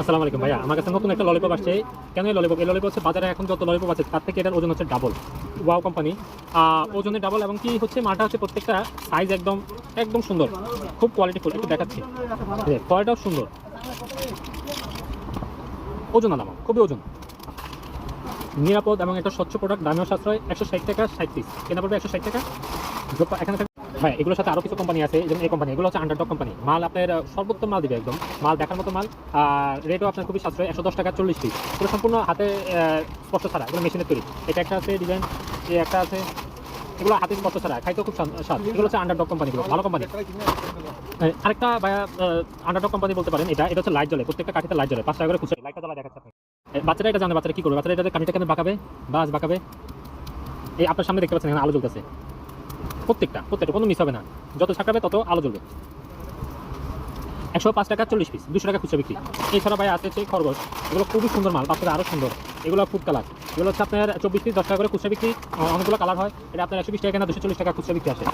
আসসালামু আলাইকুম ভাইয়া, আমার কাছে নতুন একটা ললিপপ আসছে। কেন এই ললিপপ? এই ললিপপ হচ্ছে বাজারে এখন যত ললিপপ আছে তার থেকে এটার ওজন হচ্ছে ডাবল। ওয়াও কোম্পানি ওজনে ডাবল, এবং কি হচ্ছে মালটা হচ্ছে প্রত্যেকটা সাইজ একদম একদম সুন্দর, খুব কোয়ালিটিফুল। একটু দেখাচ্ছি, কোয়ালিটিটাও সুন্দর, ওজন আলাম খুবই ওজন, নিরাপদ এবং একটা স্বচ্ছ প্রোডাক্ট। দামেও সাশ্রয়, 160 টাকা 60 পিস কেনা পড়বে 160 টাকা। এখানে হ্যাঁ, এগুলোর সাথে আরও কিছু কোম্পানি আছে, যেমন এই কোম্পানি, এগুলো হচ্ছে আন্ডারডগ কোম্পানি। মাল আপনার সর্বোত্তম মাল দিবে, একদম মাল দেখার মতো মাল। আর রেটও আপনার খুবই সাশ্রয়, 110 টাকা 40 পিস, পুরো সম্পূর্ণ হাতে স্পর্শ ছাড়া, এগুলো মেশিনের তৈরি। এটা একটা আছে ডিজাইন, এই একটা আছে, এগুলো হাতে স্পর্শ ছাড়া, খাইতেও খুব স্বাদ। এগুলো হচ্ছে আন্ডারডগ কোম্পানিগুলো, ভালো কোম্পানি। আরেকটা ভাইয়া আন্ডারডগ কোম্পানি বলতে পারেন, এটা হচ্ছে লাইট জ্বলে, প্রত্যেকটা কাঠিতে লাইট জ্বলে, 5 টাকা করে খুচরা। লাইটটা জ্বালা দেখাচ্ছে আপনি। বাচ্চারা এটা জানে, বাচ্চারা কি করবে? বাচ্চারা এটাতে কাঠিটা কেন বাঁকাবে, বাস বাঁকাবে। এই আপনার সামনে দেখতে পাচ্ছেন, এখানে আলো জ্বলতেছে, প্রত্যেকটা কোনো মিস হবে না, যত ছাকাবে তত আলো জ্বলবে। 105 টাকা 40 পিস, 200 টাকা খুচরা বিক্রি। এছাড়া ভাই আছে হচ্ছে খরগোশ, এগুলো খুবই সুন্দর মাল, বাচ্চারা আরও সুন্দর। এগুলো ফুড কালার, এগুলো হচ্ছে আপনার 24 পিস 10 টাকা করে খুচরা বিক্রি। অনেকগুলো কালার হয়, এটা আপনার 120 টাকা না 240 টাকা খুচরা বিক্রি আসে।